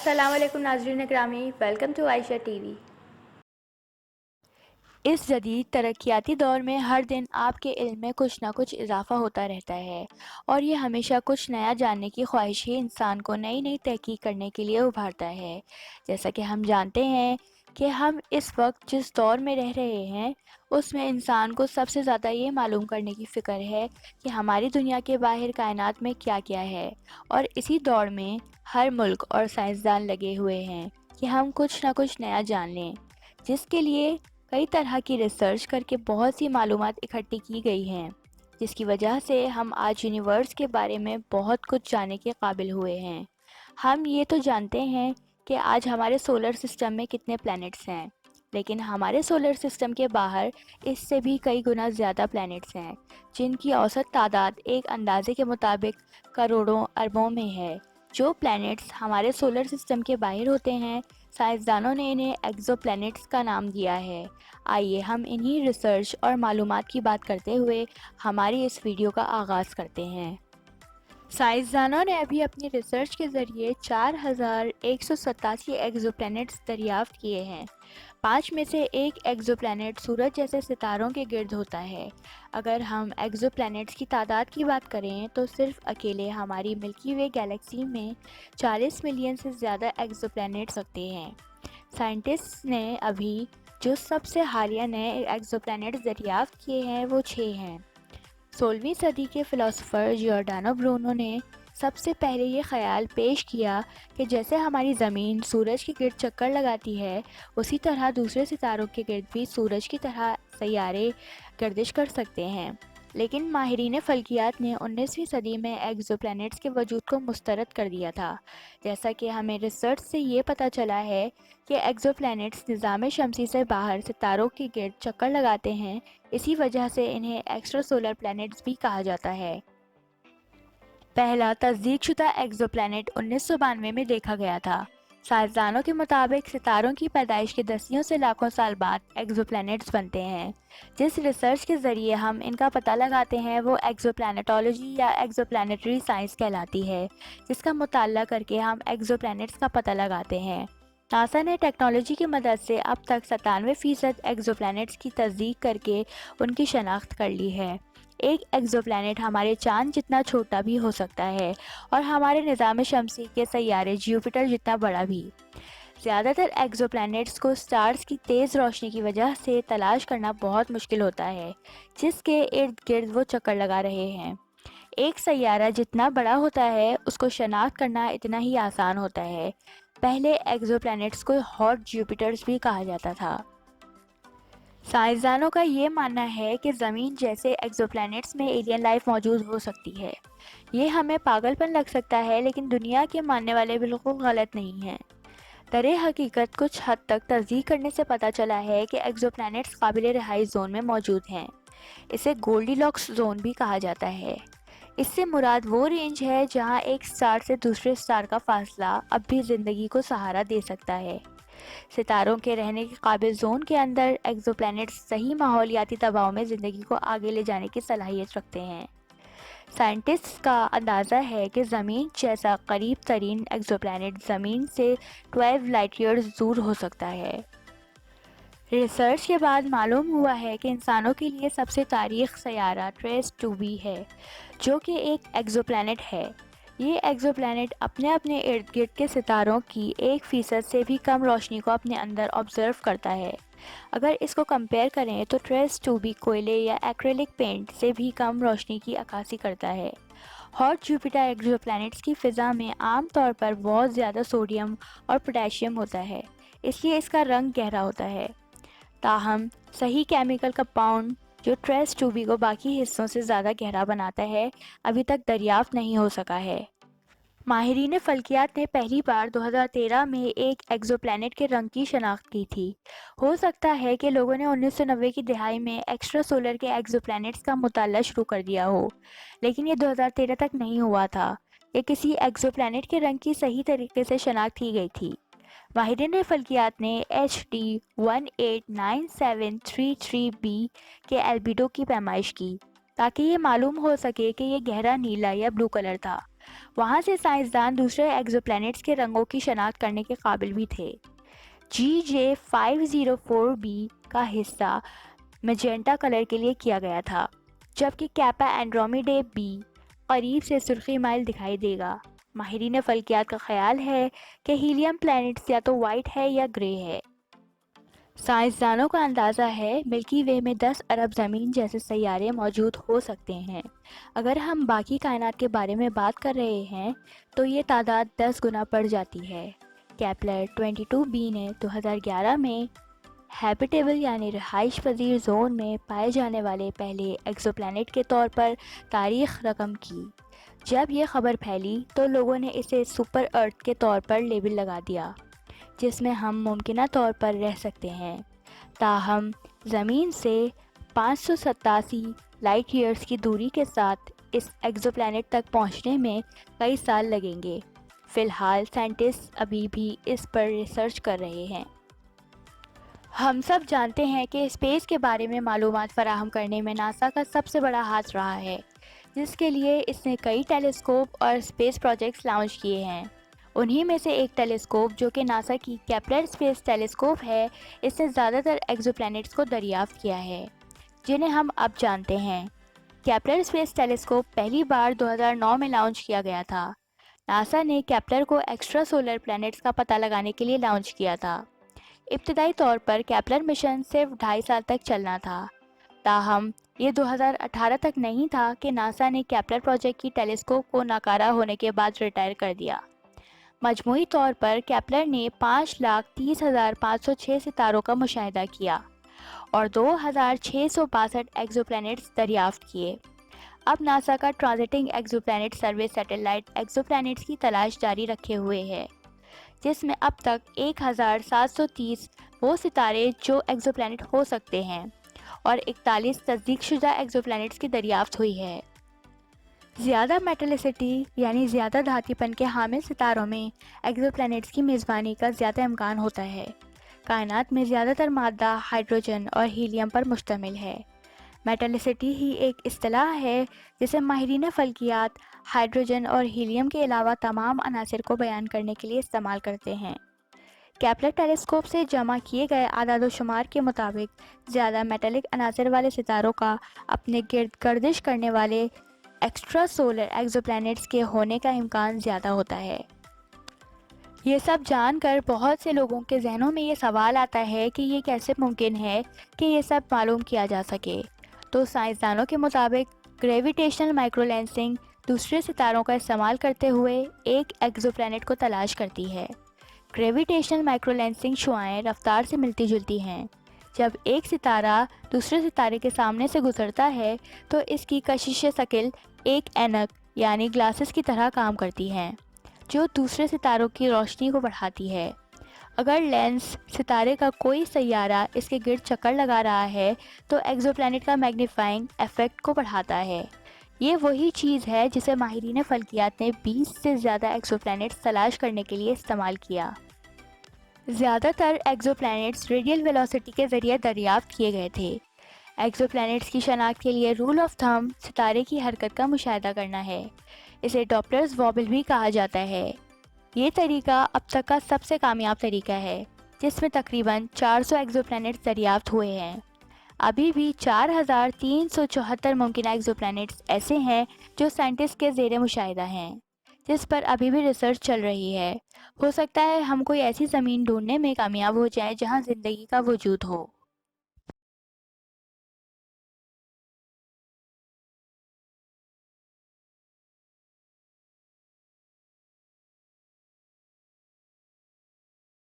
अस्सलाम वालेकुम नाज़रीन ग्रामी, वेलकम टू आयशा टीवी। इस जदीद तरक्याती दौर में हर दिन आपके इल्म में कुछ ना कुछ इजाफ़ा होता रहता है और ये हमेशा कुछ नया जानने की ख्वाहिश ही इंसान को नई नई तहकीक करने के लिए उभारता है। जैसा कि हम जानते हैं कि हम इस वक्त जिस दौर में रह रहे हैं उसमें इंसान को सबसे ज़्यादा ये मालूम करने की फ़िक्र है कि हमारी दुनिया के बाहर कायनात में क्या क्या है, और इसी दौर में हर मुल्क और साइंसदान लगे हुए हैं कि हम कुछ ना कुछ नया जान लें, जिसके लिए कई तरह की रिसर्च करके बहुत सी मालूमात इकट्ठी की गई हैं, जिसकी वजह से हम आज यूनिवर्स के बारे में बहुत कुछ जानने के काबिल हुए हैं। हम ये तो जानते हैं कि आज हमारे सोलर सिस्टम में कितने प्लैनेट्स हैं, लेकिन हमारे सोलर सिस्टम के बाहर इससे भी कई गुना ज़्यादा प्लैनेट्स हैं, जिनकी औसत तादाद एक अंदाजे के मुताबिक करोड़ों अरबों में है। जो प्लैनेट्स हमारे सोलर सिस्टम के बाहर होते हैं, साइंसदानों ने इन्हें एक्सोप्लैनेट्स का नाम दिया है। आइए हम इन्हीं रिसर्च और मालूमात की बात करते हुए हमारी इस वीडियो का आगाज़ करते हैं। साइंसदानों ने अभी अपनी रिसर्च के ज़रिए 4187 एक्सोप्लैनेट्स दरियाफ्त किए हैं। 5 में से एक एक्सोप्लैनेट सूरज जैसे सितारों के गिर्द होता है। अगर हम एक्सोप्लैनेट्स की तादाद की बात करें तो सिर्फ अकेले हमारी मिल्की वे गैलेक्सी में 40 मिलियन से ज़्यादा एक्सोप्लैनेट्स सकते हैं। साइंटिस्ट्स ने अभी जो सबसे हालिया नए एक्सोप्लैनेट्स दरियाफ्त किए हैं वो 6 हैं। 16वीं सदी के फ़िलासफ़र जियोर्डानो ब्रूनो ने सबसे पहले ये ख़याल पेश किया कि जैसे हमारी ज़मीन सूरज के गिर्द चक्कर लगाती है, उसी तरह दूसरे सितारों के गिर्द भी सूरज की तरह सैयारे गर्दिश कर सकते हैं। लेकिन माहिरीन फ़ल्कियात ने 19वीं सदी में एक्सोप्लैनेट्स के वजूद को मुस्तरद कर दिया था। जैसा कि हमें रिसर्च से ये पता चला है कि एक्सोप्लैनेट्स निज़ाम शमसी से बाहर सितारों के गिर्द चक्कर लगाते हैं, इसी वजह से इन्हें एक्स्ट्रा सोलर प्लैनेट्स भी कहा जाता है। पहला तस्दीकशुदा एक्सोप्लैनेट 1992 में देखा गया था। साइंसदानों के मुताबिक सितारों की पैदाइश के दसियों से लाखों साल बाद एक्सोप्लैनेट्स बनते हैं। जिस रिसर्च के ज़रिए हम इनका पता लगाते हैं वो एक्सोप्लैनेटोलॉजी या एक्सोप्लैनेटरी साइंस कहलाती है, जिसका मुताला करके हम एक्सोप्लैनेट्स का पता लगाते हैं। नासा ने टेक्नोलॉजी की मदद से अब तक 97% एक्सोप्लैनेट्स की तस्दीक करके उनकी शनाख्त कर ली है। एक एक्सोप्लैनेट हमारे चांद जितना छोटा भी हो सकता है और हमारे निज़ाम शमसी के सैयारे जुपिटर जितना बड़ा भी। ज़्यादातर एक्सोप्लैनेट्स को स्टार्स की तेज़ रोशनी की वजह से तलाश करना बहुत मुश्किल होता है, जिसके इर्द गिर्द वो चक्कर लगा रहे हैं। एक सैयारा जितना बड़ा होता है उसको शनाख्त करना इतना ही आसान होता है। पहले एक्सोप्लैनेट्स को हॉट जुपिटर्स भी कहा जाता था। साइंसदानों का ये मानना है कि ज़मीन जैसे एक्सोप्लैनेट्स में एलियन लाइफ मौजूद हो सकती है। ये हमें पागलपन लग सकता है, लेकिन दुनिया के मानने वाले बिल्कुल गलत नहीं हैं। दरे हकीकत कुछ हद तक तस्दीक करने से पता चला है कि एक्सोप्लैनेट्स काबिल रिहाई जोन में मौजूद हैं। इसे गोल्डीलॉक्स जोन भी कहा जाता है। इससे मुराद वो रेंज है जहां एक स्टार से दूसरे स्टार का फासला अब भी ज़िंदगी को सहारा दे सकता है। सितारों के रहने के काबिल जोन के अंदर एक्सोप्लैनेट्स सही माहौलियाती दबाव में ज़िंदगी को आगे ले जाने की सलाहियत रखते हैं। साइंटिस्ट्स का अंदाज़ा है कि ज़मीन जैसा करीब तरीन एक्सोप्लैनेट ज़मीन से 12 लाइट ईयर्स दूर हो सकता है। रिसर्च के बाद मालूम हुआ है कि इंसानों के लिए सबसे तारीख सैयारा ट्रेस 2b है, जो कि एक एक्सोप्लैनेट है। ये एक्सोप्लैनेट अपने अपने इर्द गिर्द के सितारों की 1% से भी कम रोशनी को अपने अंदर ऑब्जर्व करता है। अगर इसको कंपेयर करें तो ट्रेस 2b कोयले या एक्रेलिक पेंट से भी कम रोशनी की अक्कासी करता है। हॉट जुपिटर एक्सोप्लैनेट्स की फ़िज़ा में आम तौर पर बहुत ज़्यादा सोडियम और पोटेशियम होता है, इसलिए इसका रंग गहरा होता है। ताहम सही केमिकल कंपाउंड जो ट्रेस 2b को बाकी हिस्सों से ज़्यादा गहरा बनाता है, अभी तक दरियाफ्त नहीं हो सका है। माहिरीन फ़ल्कियात ने पहली बार 2013 में एक एक्सोप्लैनेट के रंग की शनाख्त की थी। हो सकता है कि लोगों ने 1990 की दिहाई में एक्स्ट्रा सोलर के एक्सोप्लैनेट्स का मुताला शुरू कर दिया हो, लेकिन ये 2013 तक नहीं हुआ था कि किसी एक्सोप्लैनेट के रंग की सही तरीके से शनाख्त की गई थी। माहिरीन फ़ल्कियात ने HD 189733b के एल्बिडो की पैमाइश की ताकि ये मालूम हो सके कि ये गहरा नीला या ब्लू कलर था। وہاں سے سائنسدان دوسرے ایگزو پلانٹس کے رنگوں کی شناخت کرنے کے قابل بھی تھے۔ GJ504b کا حصہ میجنٹا کلر کے لیے کیا گیا تھا، جبکہ کیپا اینڈرومیڈے بی قریب سے سرخی مائل دکھائی دے گا۔ ماہرین فلکیات کا خیال ہے کہ ہیلیم پلانٹس یا تو وائٹ ہے یا گرے ہے۔ سائنسدانوں کا اندازہ ہے ملکی وے میں 10 ارب زمین جیسے سیارے موجود ہو سکتے ہیں۔ اگر ہم باقی کائنات کے بارے میں بات کر رہے ہیں تو یہ تعداد 10 گنا بڑھ جاتی ہے۔ کیپلر 22b نے 2011 میں ہیبیٹیبل یعنی رہائش پذیر زون میں پائے جانے والے پہلے ایگزو پلانٹ کے طور پر تاریخ رقم کی۔ جب یہ خبر پھیلی تو لوگوں نے اسے سپر ارتھ کے طور پر لیبل لگا دیا، جس میں ہم ممکنہ طور پر رہ سکتے ہیں۔ تاہم زمین سے 587 لائٹ ایئرز کی دوری کے ساتھ اس ایگزو پلانٹ تک پہنچنے میں کئی سال لگیں گے۔ فی الحال سائنٹسٹ ابھی بھی اس پر ریسرچ کر رہے ہیں۔ ہم سب جانتے ہیں کہ اسپیس کے بارے میں معلومات فراہم کرنے میں ناسا کا سب سے بڑا ہاتھ رہا ہے، جس کے لیے اس نے کئی ٹیلیسکوپ اور اسپیس پروجیکٹس لانچ کیے ہیں۔ انہی میں سے ایک ٹیلیسکوپ جو کہ ناسا کی کیپلر اسپیس ٹیلیسکوپ ہے، اس نے زیادہ تر ایگزو پلانٹس کو دریافت کیا ہے، جنہیں ہم اب جانتے ہیں۔ کیپلر اسپیس ٹیلیسکوپ پہلی بار 2009 میں لانچ کیا گیا تھا۔ ناسا نے کیپلر کو ایکسٹرا سولر پلانٹس کا پتہ لگانے کے لیے لانچ کیا تھا۔ ابتدائی طور پر کیپلر مشن صرف 2.5 سال تک چلنا تھا، تاہم یہ 2018 تک نہیں تھا کہ ناسا نے کیپلر پروجیکٹ کی ٹیلیسکوپ کو ناکارہ ہونے کے بعد ریٹائر کر دیا۔ مجموعی طور پر کیپلر نے 5,30,506 ستاروں کا مشاہدہ کیا اور 2,662 ایگزو پلانٹس دریافت کیے۔ اب ناسا کا transiting exoplanet survey satellite exoplanets کی تلاش جاری رکھے ہوئے ہے، جس میں اب تک 1,730 وہ ستارے جو ایگزو پلانٹ ہو سکتے ہیں اور 41 تصدیق شدہ ایگزو پلانٹس کی دریافت ہوئی ہے۔ زیادہ میٹلسٹی یعنی زیادہ دھاتی پن کے حامل ستاروں میں ایگزو پلانٹس کی میزبانی کا زیادہ امکان ہوتا ہے۔ کائنات میں زیادہ تر مادہ ہائیڈروجن اور ہیلیم پر مشتمل ہے۔ میٹلسٹی ہی ایک اصطلاح ہے جسے ماہرین فلکیات ہائیڈروجن اور ہیلیم کے علاوہ تمام عناصر کو بیان کرنے کے لیے استعمال کرتے ہیں۔ کیپلر ٹیلیسکوپ سے جمع کیے گئے اعداد و شمار کے مطابق زیادہ میٹلک عناصر والے ستاروں کا اپنے گرد گردش کرنے والے ایکسٹرا سولر ایگزو پلانٹس کے ہونے کا امکان زیادہ ہوتا ہے۔ یہ سب جان کر بہت سے لوگوں کے ذہنوں میں یہ سوال آتا ہے کہ یہ کیسے ممکن ہے کہ یہ سب معلوم کیا جا سکے۔ تو سائنسدانوں کے مطابق گریویٹیشنل مائکرو لینسنگ دوسرے ستاروں کا استعمال کرتے ہوئے ایک ایگزو پلانٹ کو تلاش کرتی ہے۔ گریویٹیشنل مائکرو لینسنگ شعاعیں رفتار سے ملتی جلتی ہیں۔ جب ایک ستارہ دوسرے ستارے کے سامنے سے گزرتا ہے تو اس کی کشش ثقل ایک اینک یعنی گلاسز کی طرح کام کرتی ہیں، جو دوسرے ستاروں کی روشنی کو بڑھاتی ہے۔ اگر لینس ستارے کا کوئی سیارہ اس کے گرد چکر لگا رہا ہے تو ایگزو پلانٹ کا میگنیفائنگ ایفیکٹ کو بڑھاتا ہے۔ یہ وہی چیز ہے جسے ماہرین فلکیات نے 20 سے زیادہ ایگزو پلانٹس تلاش کرنے کے لیے استعمال کیا۔ زیادہ تر ایگزو پلانٹس ریڈیل ویلوسٹی کے ذریعے دریافت کیے گئے تھے۔ ایگزو پلانٹس کی شناخت کے لیے رول آف تھم ستارے کی حرکت کا مشاہدہ کرنا ہے۔ اسے ڈاپلرز وابل بھی کہا جاتا ہے۔ یہ طریقہ اب تک کا سب سے کامیاب طریقہ ہے، جس میں تقریباً 400 ایگزو پلانٹس دریافت ہوئے ہیں۔ ابھی بھی 4,374 ممکنہ ایگزو پلانٹس ایسے ہیں جو سائنٹسٹ کے زیر مشاہدہ ہیں، جس پر ابھی بھی ریسرچ چل رہی ہے۔ ہو سکتا ہے ہم کوئی ایسی زمین ڈھونڈنے میں کامیاب ہو جائیں جہاں زندگی کا وجود ہو۔